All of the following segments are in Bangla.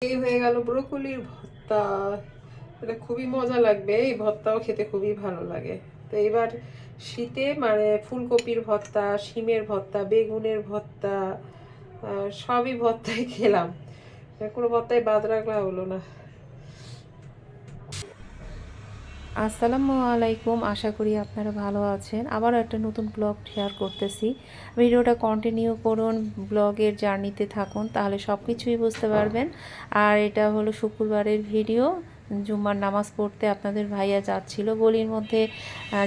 এই হয়ে গেল ব্রোকলির ভর্তা। এটা খুবই মজা লাগবে, এই ভর্তাও খেতে খুবই ভালো লাগে। তো এবার শীতে মানে ফুলকপির ভর্তা, শিমের ভর্তা, বেগুনের ভর্তা, সবই ভর্তাই খেলাম, কোনো ভর্তাই বাদ রাখা হলো না। আসসালামু আলাইকুম, আশা করি আপনারা ভালো আছেন। আবারও একটা নতুন ব্লগ শেয়ার করতেছি। ভিডিওটা কন্টিনিউ করুন, ব্লগের জার্নিতে থাকুন, তাহলে সব কিছুই বুঝতে পারবেন। আর এটা হলো শুক্রবারের ভিডিও। জুম্মার নামাজ পড়তে আপনাদের ভাইয়া যাচ্ছিল গলির মধ্যে,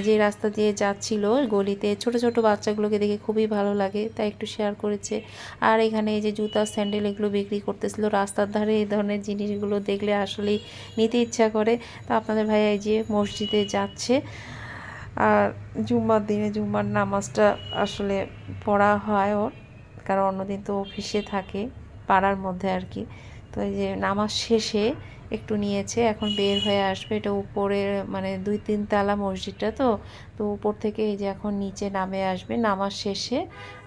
যে রাস্তা দিয়ে যাচ্ছিল গলিতে ছোট ছোট বাচ্চাগুলোকে দেখে খুবই ভালো লাগে, তাই একটু শেয়ার করেছে। আর এখানে এই যে জুতা স্যান্ডেল এগুলো বিক্রি করতেছিল রাস্তার ধারে, এই ধরনের জিনিসগুলো দেখলে আসলেই নিতে ইচ্ছা করে। তো আপনাদের ভাইয়া এই যে মসজিদে যাচ্ছে। আর জুম্মার দিনে জুম্মার নামাজটা আসলে পড়া হয় ওর, কারণ অন্যদিন তো অফিসে থাকে পাড়ার মধ্যে আর কি। তো এই যে নামাজ শেষে একটু নিয়েছে, এখন বের হয়ে আসবে। এটা উপরে মানে 2-3 তলা মসজিদটা, তো তো উপর থেকে এই যে এখন নিচে নামে আসবে নামাজ শেষে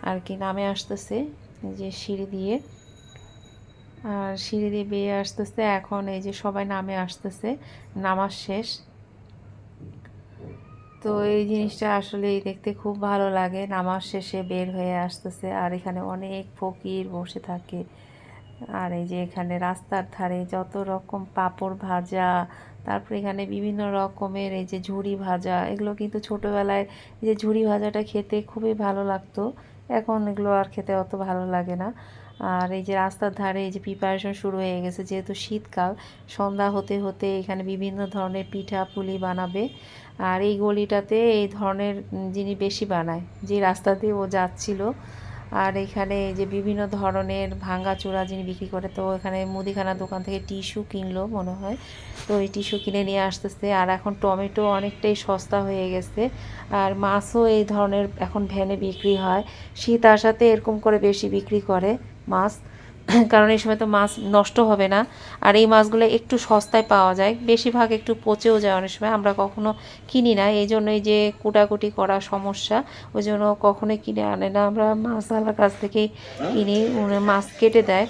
আর কি, নামে আসতেছে যে সিঁড়ি দিয়ে। আর সিঁড়ি দিয়ে বেয়ে আসতেছে, এখন এই যে সবাই নামে আসতেছে নামাজ শেষ। তো এই জিনিসটা আসলেই দেখতে খুব ভালো লাগে, নামাজ শেষে বের হয়ে আসতেছে। আর এখানে অনেক ফকির বসে থাকে। আর এই যে এখানে রাস্তার ধারে যত রকম পাঁপড় ভাজা, তারপরে এখানে বিভিন্ন রকমের এই যে ঝুরি ভাজা, এগুলো কিন্তু ছোটোবেলায় এই যে ঝুরি ভাজাটা খেতে খুবই ভালো লাগতো, এখন এগুলো আর খেতে অত ভালো লাগে না। আর এই যে রাস্তার ধারে এই যে প্রিপারেশন শুরু হয়ে গেছে, যেহেতু শীতকাল, সন্ধ্যা হতে হতে এখানে বিভিন্ন ধরনের পিঠা পুলি বানাবে। আর এই গলিটাতে এই ধরনের যিনি বেশি বানায়, যে রাস্তা দিয়ে ও যাচ্ছিল। আর এখানে এই যে বিভিন্ন ধরনের ভাঙাচোরা যিনি বিক্রি করে, তো এখানে মুদিখানা দোকান থেকে টিস্যু কিনলো মনে হয়, তো এই টিস্যু কিনে নিয়ে আসতেছে। আর এখন টমেটো অনেকটাই সস্তা হয়ে গেছে। আর মাছও এই ধরনের এখন ভ্যানে বিক্রি হয়, শীত আসাতে এরকম করে বেশি বিক্রি করে মাছ, কারণ এই সময় তো মাছ নষ্ট হবে না। আর এই মাছগুলো একটু সস্তায় পাওয়া যায়, বেশিরভাগ একটু পচেও যায় অনেক সময়, আমরা কখনো কিনি না, এই জন্যই যে কুটাকুটি করা সমস্যা, ওই জন্য কখনোই কিনে আনে না, আমরা মাছওয়ালার কাছ থেকেই কিনি, উনি মাছ কেটে দেয়।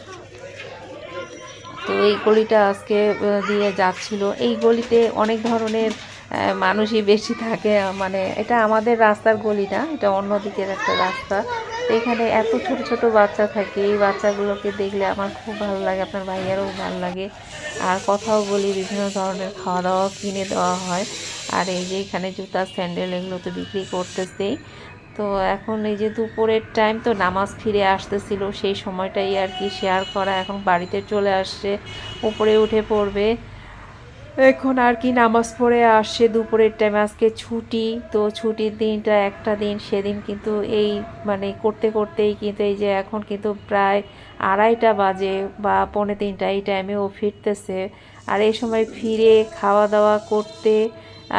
তো এই গলিটা আজকে দিয়ে যাচ্ছিল, এই গলিতে অনেক ধরনের মানুষই বেশি থাকে, মানে এটা আমাদের রাস্তার গলি না, এটা অন্য দিকের একটা রাস্তা। তো এখানে এত ছোট ছোট বাচ্চা থাকে, এই বাচ্চাগুলোকে দেখলে আমার খুব ভালো লাগে, আপনার ভাইয়ারও ভালো লাগে। আর কথাও বলি, বিভিন্ন ধরনের খাওয়া দাওয়া কিনে দেওয়া হয়। আর এই যে এখানে জুতা স্যান্ডেল এগুলো তো বিক্রি করতেছেই। তো এখন এই যে দুপুরের টাইম, তো নামাজ ফিরে আসতেছিল, সেই সময়টাই আর কি শেয়ার করা। এখন বাড়িতে চলে আসছে, উপরে উঠে পড়বে এখন আর কি, নামাজ পড়ে আসছে দুপুরের টাইম, আজকে ছুটি। তো ছুটির দিনটা একটা দিন, সেদিন কিন্তু এই মানে করতে করতেই কিন্তু এই যে এখন কিন্তু প্রায় 2:30 বাজে বা 2:45 এই টাইমে ও ফিরতেছে। আর এই সময় ফিরে খাওয়া দাওয়া করতে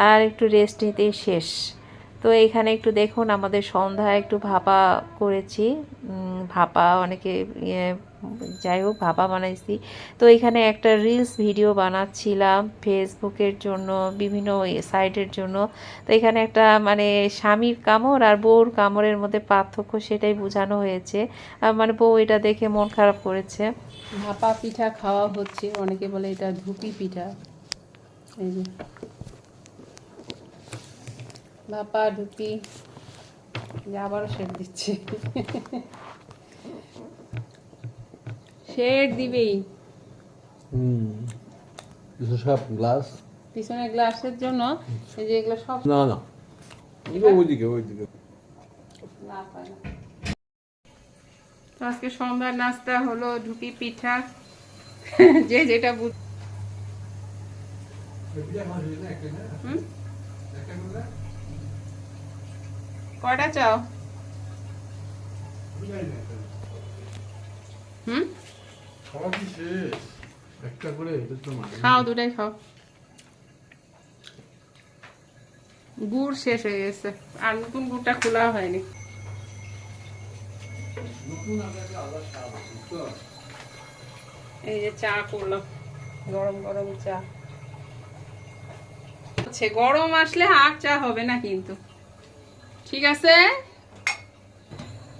আর একটু রেস্ট নিতেই শেষ। তো এইখানে একটু দেখুন, আমাদের সন্ধ্যায় একটু ভাপা করেছি, ভাপা অনেকে যাই হোক ভাপা বানাইছি। তো এখানে একটা রিলস ভিডিও বানাচ্ছিলাম ফেসবুকের জন্য, বিভিন্ন সাইটের জন্য। তো এখানে একটা মানে স্বামীর কামড় আর বউর কামড়ের মধ্যে পার্থক্য, সেটাই বোঝানো হয়েছে। মানে বউ এটা দেখে মন খারাপ করেছে। ভাপা পিঠা খাওয়া হচ্ছে, অনেকে বলে এটা ধুপি পিঠা। এই যে ভাপা ঢুপি, যে আবারও শেড দিচ্ছে, শেড দিবেই। সব গ্লাস পিছনে গ্লাসের জন্য এই যে এগুলো সব না না, ওইদিকে ওইদিকে। না পায় না। তো আজকে সন্ধ্যার নাস্তা হলো ঢুপি পিঠা, যে যেটা বুঝ। কয়টা চাও? হুম, খাও, দুটাই খাও। গুড় শেষ হয়ে গেছে, আর নতুন গুড়টা খোলা হয়নি। এই যে চা করলাম, গরম গরম চা। আচ্ছা, গরম আসলে আর চা হবে না কিন্তু, ঠিক আছে?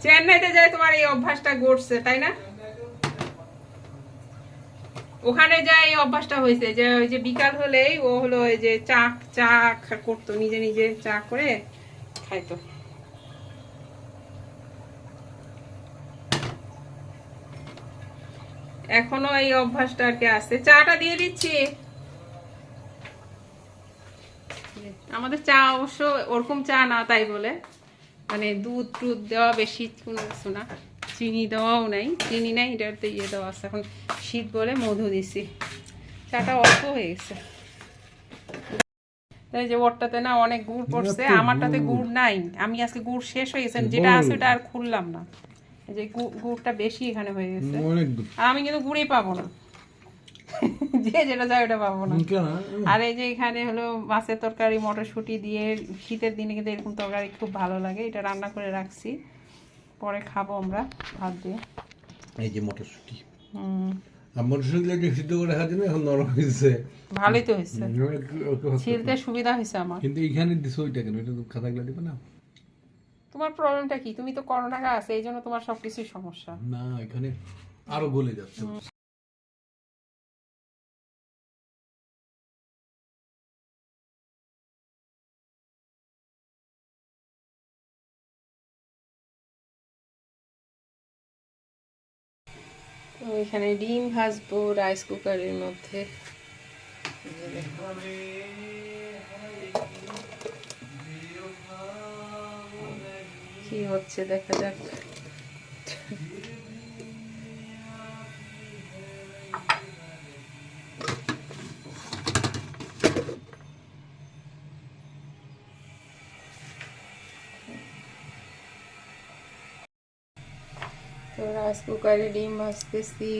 চেন্নাইতে যাই তোমার এই অভ্যাসটা গড়ছে, তাই না? ওখানে যাই এই অভ্যাসটা হয়েছে যে ওই যে বিকাল হলেই ও হলো ওই যে চা চা করতো, নিজে নিজে চা করে খাইতো। এখনো এই অভ্যাসটা আর কি আছে। চাটা দিয়ে দিচ্ছি। আমাদের চা অবশ্য ওরকম চা না, তাই বলে মানে দুধ টুধ দেওয়া বেশি কোনো কিছু না, চিনি দেওয়াও নাই, চিনি নাই, এটাতে ইয়ে দেওয়া আছে। এখন শীত বলে মধু দিছি, চাটা অল্প হয়ে গেছে। এই যে ওরটাতে না অনেক গুড় পড়ছে, আমারটাতে গুড় নাই। আমি আজকে গুড় শেষ হয়ে গেছে, যেটা আছে ওটা আর খুললাম না। এই যে গুড়টা বেশি এখানে হয়ে গেছে, আর আমি কিন্তু গুড়ই পাবো না। যে যেটা যায় ওটা পাবো না। আর এই যে এখানে হলো মাছের তরকারি মটরশুঁটি দিয়ে, শীতের দিনে কিন্তু এরকম তরকারি খুব ভালো লাগে। এটা রান্না করে রাখছি, পরে খাবো আমরা ভাত দিয়ে। এই যে মটরশুঁটি, মটরশুঁটিগুলো একটু সিদ্ধ করে রাখার জন্য এখন নরম হয়েছে। ভালোই তো হয়েছে, ছিলতে সুবিধা হয়েছে আমার। কিন্তু এইখানে দিছো ওইটা কেন? এটা তো খাতাগুলো দিবে না। তোমার প্রবলেমটা কি? তুমি তো করোনা আছে, এই জন্য তোমার সবকিছুই সমস্যা। না, এখানে আরো গলে যাচ্ছে। তো এখানে ডিম ভাজবো রাইস কুকারের মধ্যে। কি হচ্ছে দেখা যাক। তো রাইস কুকারে ডিম ভাজতেছি।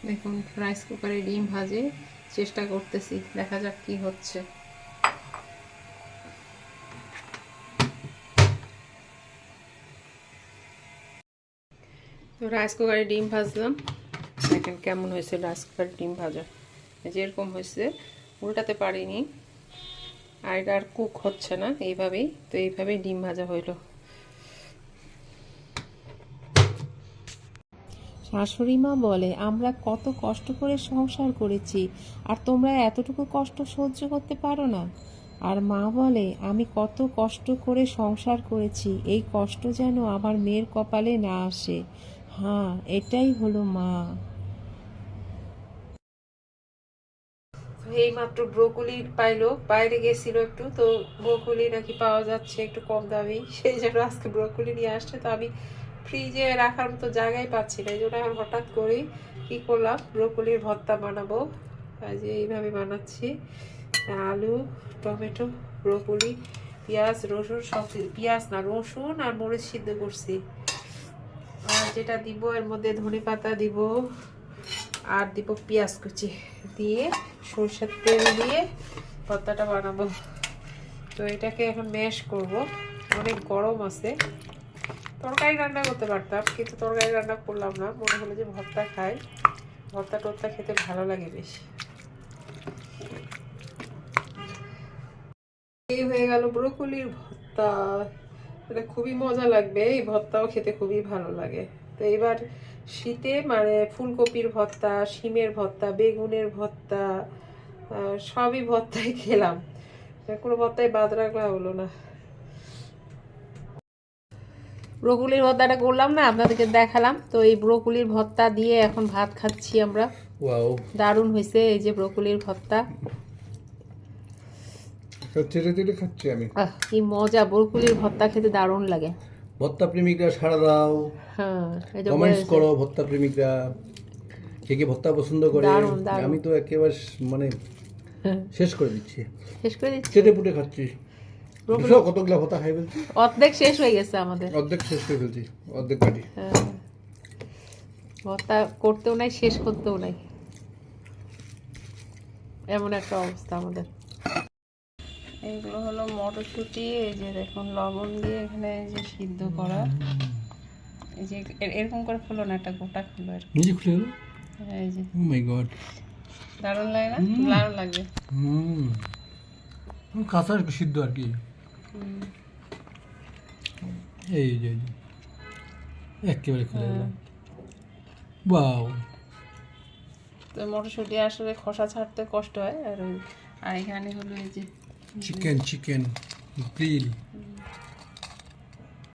দেখুন রাইস কুকারে ডিম ভাজে চেষ্টা করতেছি, দেখা যাক কি হচ্ছে। তো রাইস কুকারে ডিম ভাজলাম, দেখেন কেমন হয়েছে রাইস কুকারে ডিম ভাজা। যেরকম হয়েছে উল্টাতে পারিনি, আর এটা আর কুক হচ্ছে না এইভাবেই। তো এইভাবেই ডিম ভাজা হইলো। শাশুড়ি মা বলে আমরা কত কষ্ট করে সংসার করেছি, আর তোমরা এতটুকু কষ্ট সহ্য করতে পারো না। আর মা বলে আমি কত কষ্ট করে সংসার করেছি, এই কষ্ট যেন আমার মেয়ের কপালে না আসে। হ্যাঁ, এটাই হলো মা। এই মাত্র ব্রোকলি পাইলো, বাইরে গেছিল একটু, তো ব্রোকলি নাকি পাওয়া যাচ্ছে একটু কম দামি, সেই জন্য আজকে ব্রোকলি নিয়ে আসছে। তো আমি ফ্রিজে রাখার মতো জায়গায় পাচ্ছি না, এই জন্য এখন হঠাৎ করেই কি করলাম, ব্রোকলির ভর্তা বানাবো। আর যে এইভাবে বানাচ্ছি, আলু, টমেটো, ব্রোকলি, পেঁয়াজ, রসুন সব, পেঁয়াজ না রসুন আর মরিচ সিদ্ধ করছি। আর যেটা দিব এর মধ্যে ধনে পাতা দিব, আর দিব পেঁয়াজ কুচি দিয়ে, সরষের তেল দিয়ে ভর্তাটা বানাবো। তো এটাকে এখন ম্যাশ করব। অনেক গরম আছে, তরকারি রান্না করতে পারতাম, কিন্তু তরকারি রান্না করলাম না, মনে হলো যে ভর্তা খাই, ভর্তা টর্তা খেতে ভালো লাগে বেশি। এই হয়ে গেল ব্রোকলির ভর্তা। এটা খুবই মজা লাগবে, এই ভর্তাও খেতে খুবই ভালো লাগে। তো এবার শীতে মানে ফুলকপির ভর্তা, শিমের ভর্তা, বেগুনের ভর্তা, সবই ভর্তাই খেলাম, কোনো ভর্তাই বাদ রাখলা হলো না। ব্রোকলির ভর্তাটা করলাম না, আপনাদেরকে দেখালাম। তো এই ব্রোকলির ভর্তা দিয়ে এখন ভাত খাচ্ছি আমরা। ওয়াও, দারুণ হয়েছে এই যে ব্রোকলির ভর্তা। চেটে চেটে খাচ্ছি আমি। কি মজা, ব্রোকলির ভর্তা খেতে দারুণ লাগে। ভর্তা প্রেমিকরা সাড়া দাও, হ্যাঁ, কমেন্টস করো। ভর্তা প্রেমিকরা কে কে ভর্তা পছন্দ করে? দারুণ দারুণ। আমি তো একেবারে মানে শেষ করে দিচ্ছি, শেষ করে দিচ্ছি। চেটে পুটে খাচ্ছি। বুঝছো কতগুলা ভর্তা খাই ফেলছি? অর্ধেক শেষ হয়ে গেছে আমাদের, অর্ধেক শেষ করে ফেলছি, অর্ধেক কাটি। ভর্তা করতেও নাই, শেষ করতেও নাই, এমন একটা অবস্থা আমাদের। এইগুলো হলো মটরশুঁটি, এই যে দেখুন লবণ দিয়ে এখানে এই যে সিদ্ধ করা, এই যে এরকম করে খুলো না, একটা গোটা খুলো এরকম। নিজে খুলে গেল। এই যে ও মাই গড, দারুণ লাগে না? দারুণ লাগবে। কাঁচা সিদ্ধ আর কি। এই যে একেবারে খুলে গেল। ওয়াও, তো মটরশুঁটি আসলে খোসা ছাড়তে কষ্ট হয়। আর এখানে হলো এই যে চিকেন গ্রিল